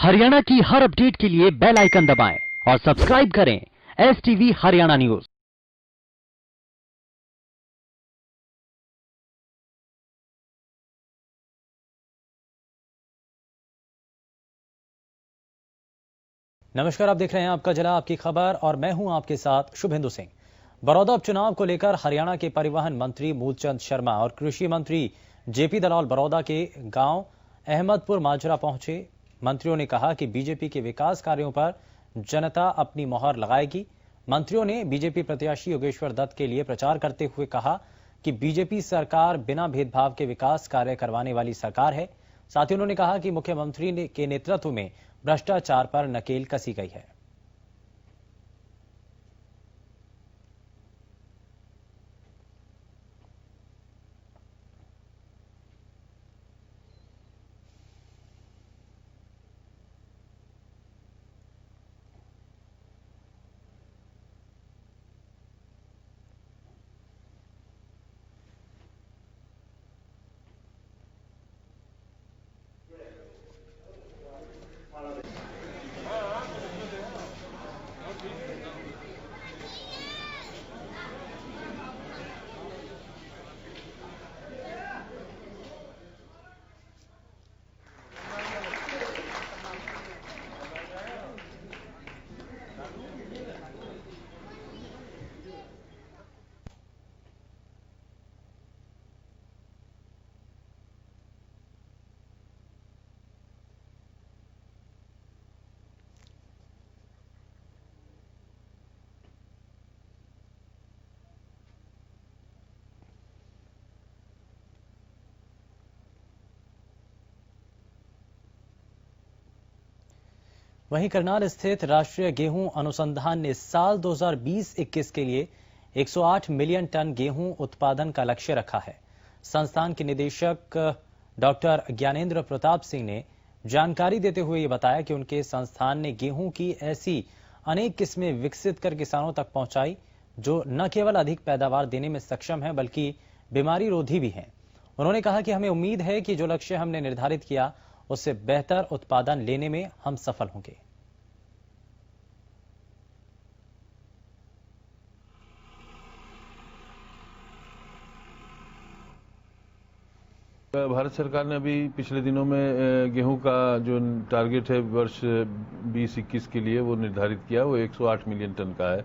हरियाणा की हर अपडेट के लिए बेल आइकन दबाएं और सब्सक्राइब करें STV हरियाणा न्यूज। नमस्कार, आप देख रहे हैं आपका जिला आपकी खबर और मैं हूं आपके साथ शुभेंदु सिंह। बड़ौदा उपचुनाव को लेकर हरियाणा के परिवहन मंत्री मूलचंद शर्मा और कृषि मंत्री जेपी दलाल बड़ौदा के गांव अहमदपुर माजरा पहुंचे। मंत्रियों ने कहा कि बीजेपी के विकास कार्यों पर जनता अपनी मोहर लगाएगी। मंत्रियों ने बीजेपी प्रत्याशी योगेश्वर दत्त के लिए प्रचार करते हुए कहा कि बीजेपी सरकार बिना भेदभाव के विकास कार्य करवाने वाली सरकार है। साथ ही उन्होंने कहा कि मुख्यमंत्री के नेतृत्व में भ्रष्टाचार पर नकेल कसी गई है। वहीं करनाल स्थित राष्ट्रीय गेहूं अनुसंधान ने साल 2020-21 के लिए 108 मिलियन टन गेहूं उत्पादन का लक्ष्य रखा है। संस्थान के निदेशक डॉक्टर ज्ञानेंद्र प्रताप सिंह ने जानकारी देते हुए ये बताया कि उनके संस्थान ने गेहूं की ऐसी अनेक किस्में विकसित कर किसानों तक पहुंचाई जो न केवल अधिक पैदावार देने में सक्षम है बल्कि बीमारी रोधी भी हैं। उन्होंने कहा कि हमें उम्मीद है कि जो लक्ष्य हमने निर्धारित किया उससे बेहतर उत्पादन लेने में हम सफल होंगे। भारत सरकार ने अभी पिछले दिनों में गेहूं का जो टारगेट है वर्ष 2021 के लिए वो निर्धारित किया, वो 108 मिलियन टन का है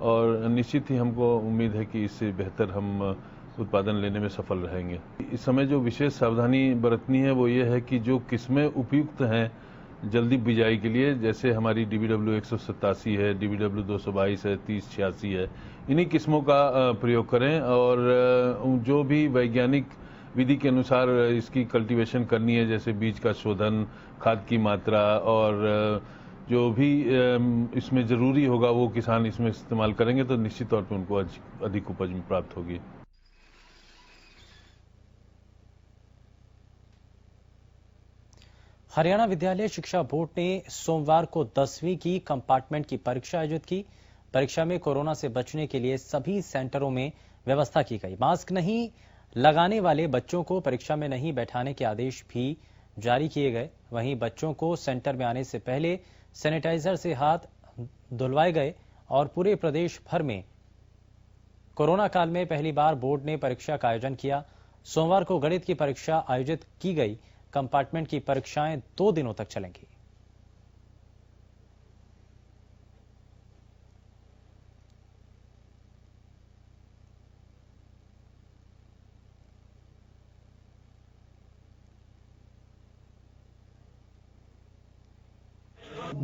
और निश्चित ही हमको उम्मीद है कि इससे बेहतर हम उत्पादन लेने में सफल रहेंगे। इस समय जो विशेष सावधानी बरतनी है वो ये है कि जो किस्में उपयुक्त हैं जल्दी बिजाई के लिए, जैसे हमारी DBW 187 है, DBW 222 है, 3086 है, इन्हीं किस्मों का प्रयोग करें और जो भी वैज्ञानिक विधि के अनुसार इसकी कल्टीवेशन करनी है, जैसे बीज का शोधन, खाद की मात्रा और जो भी इसमें जरूरी होगा वो किसान इसमें इस्तेमाल करेंगे तो निश्चित तौर पे उनको अधिक उपज प्राप्त होगी। हरियाणा विद्यालय शिक्षा बोर्ड ने सोमवार को 10वीं की कंपार्टमेंट की परीक्षा आयोजित की। परीक्षा में कोरोना से बचने के लिए सभी सेंटरों में व्यवस्था की गई। मास्क नहीं लगाने वाले बच्चों को परीक्षा में नहीं बैठाने के आदेश भी जारी किए गए। वहीं बच्चों को सेंटर में आने से पहले सैनिटाइजर से हाथ धुलवाए गए और पूरे प्रदेश भर में कोरोना काल में पहली बार बोर्ड ने परीक्षा का आयोजन किया। सोमवार को गणित की परीक्षा आयोजित की गई। कंपार्टमेंट की परीक्षाएं 2 दिनों तक चलेंगी।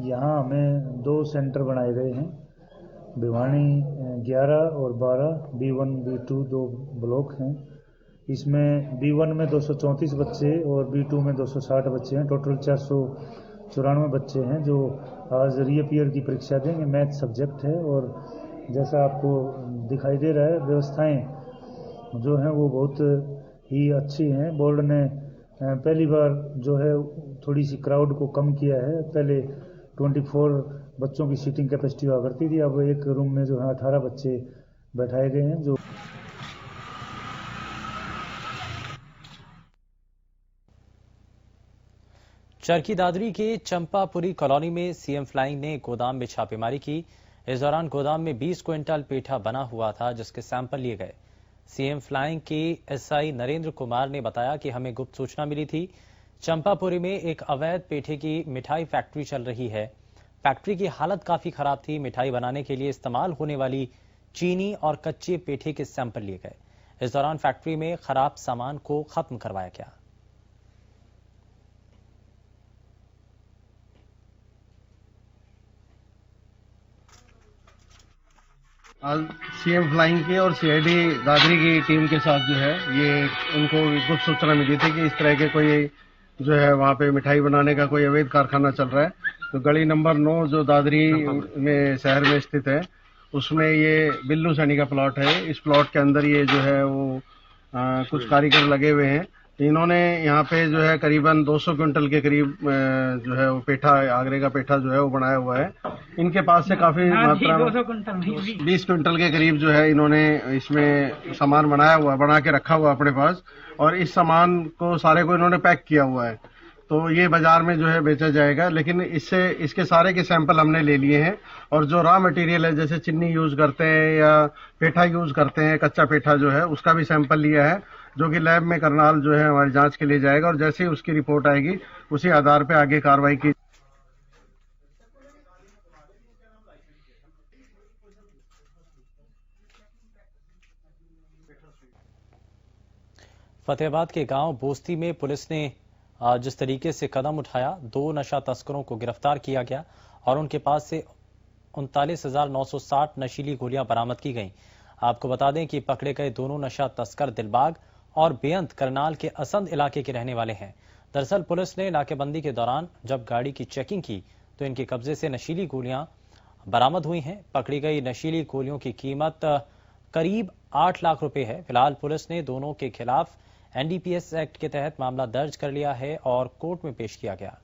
यहाँ हमें 2 सेंटर बनाए गए हैं, भिवानी 11 और 12, B1 B2 2 ब्लॉक हैं। इसमें B1 में 234 बच्चे और B2 में 260 बच्चे हैं। टोटल 494 बच्चे हैं जो आज रीअपियर की परीक्षा देंगे। मैथ सब्जेक्ट है और जैसा आपको दिखाई दे रहा है व्यवस्थाएं जो हैं वो बहुत ही अच्छी हैं। बोर्ड ने पहली बार जो है थोड़ी सी क्राउड को कम किया है। पहले 24 बच्चों की सीटिंग कैपेसिटी हुआ करती थी, अब एक रूम में जो है 18 बच्चे बैठाए गए हैं। जो चरखी दादरी के चंपापुरी कॉलोनी में सीएम फ्लाइंग ने गोदाम में छापेमारी की। इस दौरान गोदाम में 20 क्विंटल पेठा बना हुआ था, जिसके सैंपल लिए गए। सीएम फ्लाइंग के एसआई नरेंद्र कुमार ने बताया कि हमें गुप्त सूचना मिली थी, चंपापुरी में एक अवैध पेठे की मिठाई फैक्ट्री चल रही है। फैक्ट्री की हालत काफी खराब थी। मिठाई बनाने के लिए इस्तेमाल होने वाली चीनी और कच्चे पेठे के सैंपल लिए गए। इस दौरान फैक्ट्री में खराब सामान को खत्म करवाया गया। आज सीएम फ्लाइंग के और सीआईडी दादरी की टीम के साथ जो है ये उनको गुप्त सूचना मिली थी कि इस तरह के कोई जो है वहाँ पे मिठाई बनाने का कोई अवैध कारखाना चल रहा है। तो गली नंबर 9 जो दादरी में शहर में स्थित है, उसमें ये बिल्लू सैनी का प्लॉट है। इस प्लॉट के अंदर ये जो है वो कुछ कारीगर लगे हुए हैं। इन्होंने यहाँ पे जो है करीबन 200 क्विंटल के करीब जो है वो पेठा, आगरे का पेठा जो है वो बनाया हुआ है। इनके पास से काफी मात्रा में 20 क्विंटल के करीब जो है इन्होंने इसमें सामान बनाया हुआ, बना के रखा हुआ अपने पास, और इस सामान को सारे को इन्होंने पैक किया हुआ है। तो ये बाजार में जो है बेचा जाएगा। लेकिन इससे इसके सारे के सैंपल हमने ले लिए हैं, और जो रॉ मटेरियल है जैसे चीनी यूज करते हैं या पेठा यूज करते हैं, कच्चा पेठा जो है उसका भी सैंपल लिया है, जो कि लैब में करनाल जो है हमारी जांच के लिए जाएगा, और जैसे ही उसकी रिपोर्ट आएगी उसी आधार पर आगे कार्रवाई की। फतेहाबाद के गांव बोस्ती में पुलिस ने जिस तरीके से कदम उठाया, 2 नशा तस्करों को गिरफ्तार किया गया और उनके पास से 39,960 नशीली गोलियां बरामद की गईं। आपको बता दें कि पकड़े गए दोनों नशा तस्कर दिलबाग और बेअंत करनाल के असंध इलाके के रहने वाले हैं। दरअसल पुलिस ने नाकेबंदी के दौरान जब गाड़ी की चेकिंग की तो इनके कब्जे से नशीली गोलियां बरामद हुई हैं। पकड़ी गई नशीली गोलियों की कीमत करीब 8 लाख रुपए है। फिलहाल पुलिस ने दोनों के खिलाफ एनडीपीएस एक्ट के तहत मामला दर्ज कर लिया है और कोर्ट में पेश किया गया।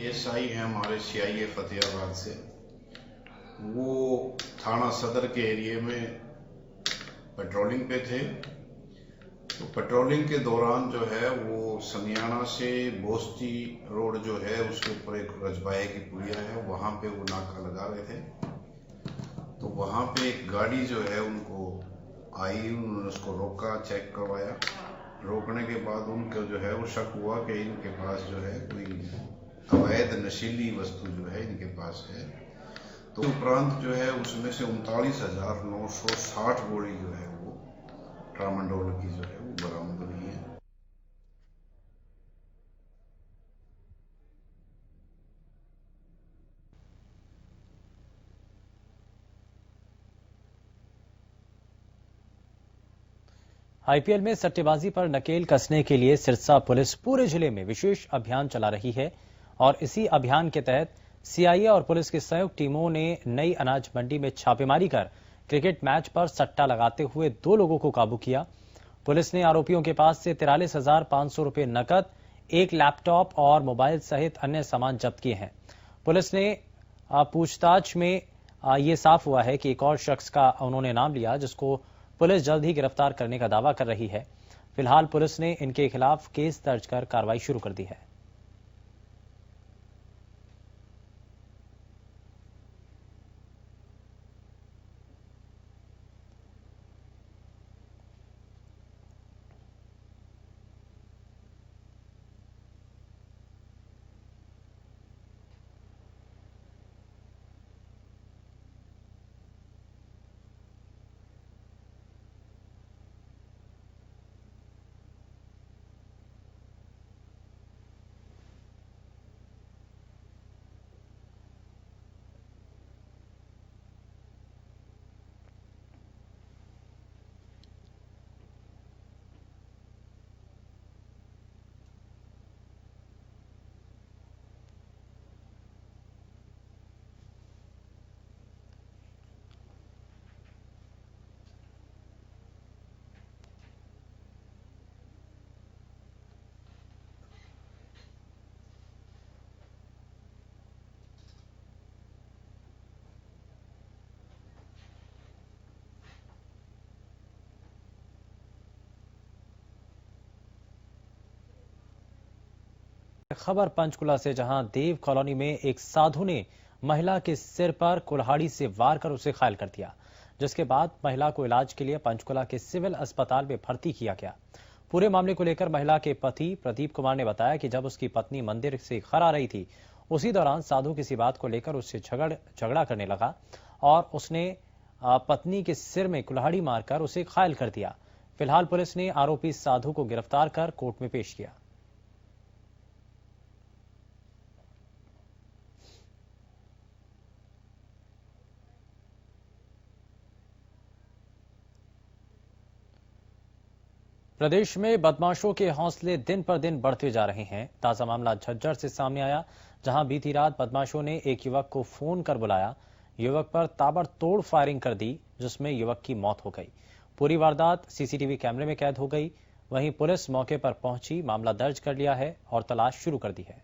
एएसआई हैं हमारे सीआईए फतेहाबाद से। वो थाना सदर के एरिया में पेट्रोलिंग पे थे। तो पेट्रोलिंग के दौरान जो है वो समियाना से बोस्ती रोड जो है उसके ऊपर एक रजबाए की पुलिया है, वहां पे वो नाका लगा रहे थे। तो वहां पे एक गाड़ी जो है उनको आई, उन्होंने उसको रोका, चेक करवाया। रोकने के बाद उनको जो है वो शक हुआ कि इनके पास जो है कोई अवैध नशीली वस्तु जो है इनके पास है। तो उपरांत जो है उसमें से 39,960 गोली जो है वो ट्रामाडोल की जो है वो बरामद हुई है। आईपीएल में सट्टेबाजी पर नकेल कसने के लिए सिरसा पुलिस पूरे जिले में विशेष अभियान चला रही है और इसी अभियान के तहत सीआईए और पुलिस की संयुक्त टीमों ने नई अनाज मंडी में छापेमारी कर क्रिकेट मैच पर सट्टा लगाते हुए 2 लोगों को काबू किया। पुलिस ने आरोपियों के पास से 43,500 रुपए नकद, 1 लैपटॉप और मोबाइल सहित अन्य सामान जब्त किए हैं। पुलिस ने पूछताछ में ये साफ हुआ है कि एक और शख्स का उन्होंने नाम लिया, जिसको पुलिस जल्द ही गिरफ्तार करने का दावा कर रही है। फिलहाल पुलिस ने इनके खिलाफ केस दर्ज कर कार्रवाई शुरू कर दी है। खबर पंचकुला से, जहां देव कॉलोनी में एक साधु ने महिला के सिर पर कुल्हाड़ी से वार कर उसे घायल कर दिया, जिसके बाद महिला को इलाज के लिए पंचकुला के सिविल अस्पताल में भर्ती किया गया। पूरे मामले को लेकर महिला के पति प्रदीप कुमार ने बताया कि जब उसकी पत्नी मंदिर से घर आ रही थी, उसी दौरान साधु किसी बात को लेकर उससे झगड़ा करने लगा और उसने पत्नी के सिर में कुल्हाड़ी मारकर उसे घायल कर दिया। फिलहाल पुलिस ने आरोपी साधु को गिरफ्तार कर कोर्ट में पेश किया। प्रदेश में बदमाशों के हौसले दिन पर दिन बढ़ते जा रहे हैं। ताजा मामला झज्जर से सामने आया, जहां बीती रात बदमाशों ने एक युवक को फोन कर बुलाया, युवक पर ताबड़तोड़ फायरिंग कर दी, जिसमें युवक की मौत हो गई। पूरी वारदात सीसीटीवी कैमरे में कैद हो गई। वहीं पुलिस मौके पर पहुंची, मामला दर्ज कर लिया है और तलाश शुरू कर दी है।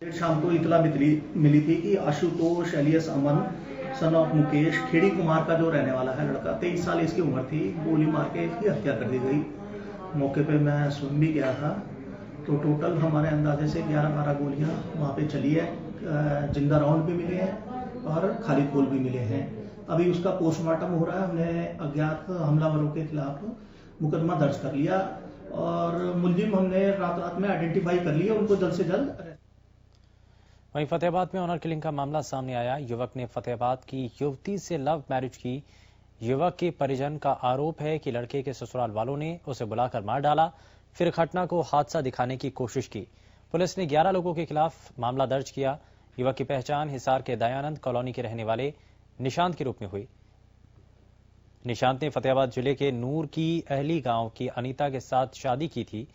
देर शाम को इतला मिली थी कि Ashutosh alias Aman son of Mukesh Khedi Kumar का जो रहने वाला है लड़का, 23 साल इसकी उम्र थी, गोली मार के इसकी हत्या कर दी गई। मौके पे मैं स्वयं भी गया था, तो टोटल हमारे अंदाजे से 11-12 गोलियां वहां पे चली है। जिंदा राउंड भी मिले हैं और खाली गोल भी मिले हैं। अभी उसका पोस्टमार्टम हो रहा है। हमने अज्ञात हमलावरों के खिलाफ मुकदमा दर्ज कर लिया और मुलजिम हमने रात में आइडेंटिफाई कर लिया, उनको जल्द से जल्द। वहीं फतेहाबाद में ऑनर किलिंग का मामला सामने आया। युवक ने फतेहाबाद की युवती से लव मैरिज की। युवक के परिजन का आरोप है कि लड़के के ससुराल वालों ने उसे बुलाकर मार डाला, फिर घटना को हादसा दिखाने की कोशिश की। पुलिस ने 11 लोगों के खिलाफ मामला दर्ज किया। युवक की पहचान हिसार के दयानंद कॉलोनी के रहने वाले निशांत के रूप में हुई। निशांत ने फतेहाबाद जिले के नूर की अहली गांव की अनीता के साथ शादी की थी।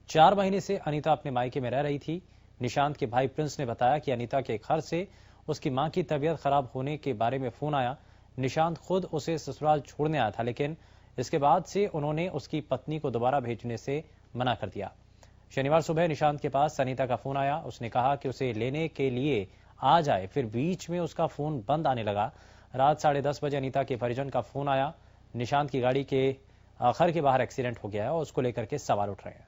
4 महीने से अनीता अपने मायके में रह रही थी। निशांत के भाई प्रिंस ने बताया कि अनीता के घर से उसकी मां की तबीयत खराब होने के बारे में फोन आया। निशांत खुद उसे ससुराल छोड़ने आया था, लेकिन इसके बाद से उन्होंने उसकी पत्नी को दोबारा भेजने से मना कर दिया। शनिवार सुबह निशांत के पास अनीता का फोन आया। उसने कहा कि उसे लेने के लिए आ जाए, फिर बीच में उसका फोन बंद आने लगा। रात 10:30 बजे अनीता के परिजन का फोन आया। निशांत की गाड़ी के घर के बाहर एक्सीडेंट हो गया है और उसको लेकर के सवाल उठ रहे हैं।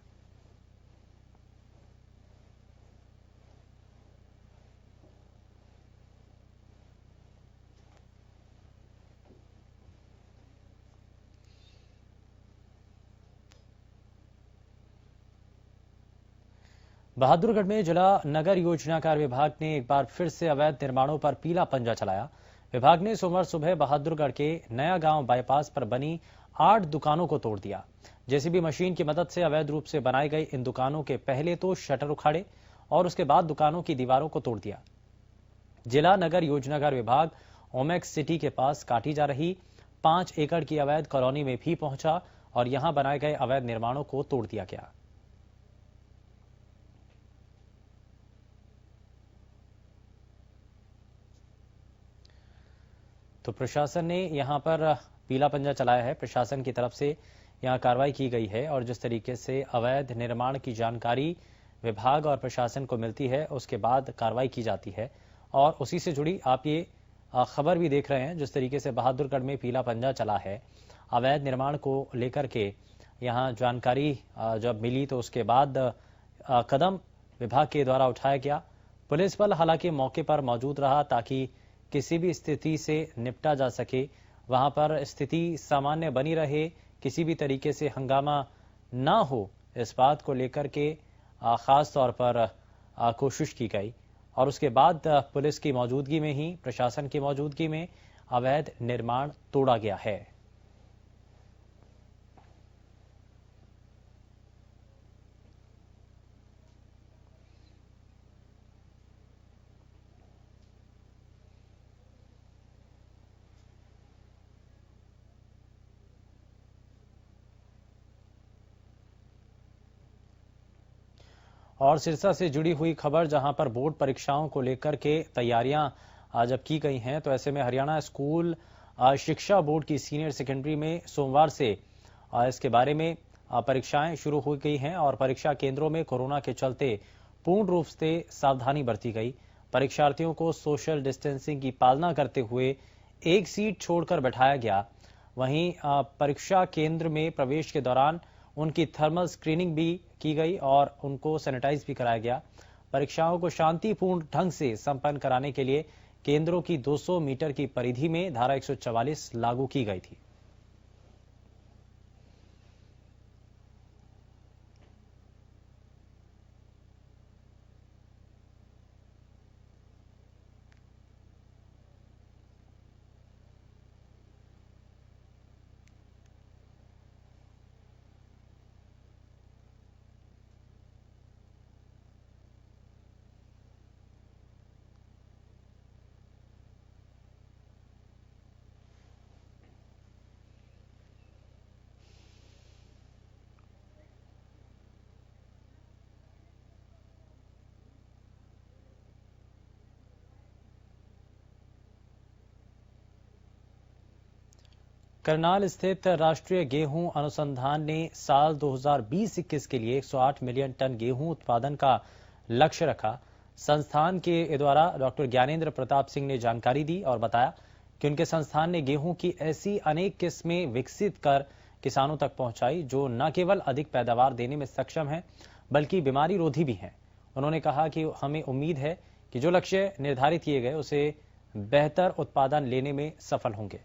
बहादुरगढ़ में जिला नगर योजना कार्य विभाग ने एक बार फिर से अवैध निर्माणों पर पीला पंजा चलाया। विभाग ने सोमवार सुबह बहादुरगढ़ के नया गांव बाईपास पर बनी 8 दुकानों को तोड़ दिया। जेसीबी मशीन की मदद से अवैध रूप से बनाई गई इन दुकानों के पहले तो शटर उखाड़े और उसके बाद दुकानों की दीवारों को तोड़ दिया। जिला नगर योजनाकार विभाग ओमेक्स सिटी के पास काटी जा रही 5 एकड़ की अवैध कॉलोनी में भी पहुंचा और यहां बनाए गए अवैध निर्माणों को तोड़ दिया गया। तो प्रशासन ने यहां पर पीला पंजा चलाया है। प्रशासन की तरफ से यहां कार्रवाई की गई है और जिस तरीके से अवैध निर्माण की जानकारी विभाग और प्रशासन को मिलती है, उसके बाद कार्रवाई की जाती है। और उसी से जुड़ी आप ये खबर भी देख रहे हैं, जिस तरीके से बहादुरगढ़ में पीला पंजा चला है अवैध निर्माण को लेकर के। यहां जानकारी जब मिली तो उसके बाद कदम विभाग के द्वारा उठाया गया। पुलिस बल हालांकि मौके पर मौजूद रहा ताकि किसी भी स्थिति से निपटा जा सके, वहां पर स्थिति सामान्य बनी रहे, किसी भी तरीके से हंगामा ना हो, इस बात को लेकर के खास तौर पर कोशिश की गई। और उसके बाद पुलिस की मौजूदगी में ही, प्रशासन की मौजूदगी में अवैध निर्माण तोड़ा गया है। और सिरसा से जुड़ी हुई खबर, जहां पर बोर्ड परीक्षाओं को लेकर के तैयारियां जब की गई हैं, तो ऐसे में हरियाणा स्कूल शिक्षा बोर्ड की सीनियर सेकेंडरी में सोमवार से इसके बारे में परीक्षाएं शुरू हो गई हैं और परीक्षा केंद्रों में कोरोना के चलते पूर्ण रूप से सावधानी बरती गई। परीक्षार्थियों को सोशल डिस्टेंसिंग की पालना करते हुए एक सीट छोड़कर बैठाया गया। वहीं परीक्षा केंद्र में प्रवेश के दौरान उनकी थर्मल स्क्रीनिंग भी की गई और उनको सैनिटाइज भी कराया गया। परीक्षाओं को शांतिपूर्ण ढंग से संपन्न कराने के लिए केंद्रों की 200 मीटर की परिधि में धारा 144 लागू की गई थी। करनाल स्थित राष्ट्रीय गेहूं अनुसंधान ने साल 2020-21 के लिए 108 मिलियन टन गेहूं उत्पादन का लक्ष्य रखा। संस्थान के द्वारा डॉक्टर ज्ञानेंद्र प्रताप सिंह ने जानकारी दी और बताया कि उनके संस्थान ने गेहूं की ऐसी अनेक किस्में विकसित कर किसानों तक पहुंचाई जो न केवल अधिक पैदावार देने में सक्षम है बल्कि बीमारी रोधी भी हैं। उन्होंने कहा कि हमें उम्मीद है कि जो लक्ष्य निर्धारित किए गए उसे बेहतर उत्पादन लेने में सफल होंगे।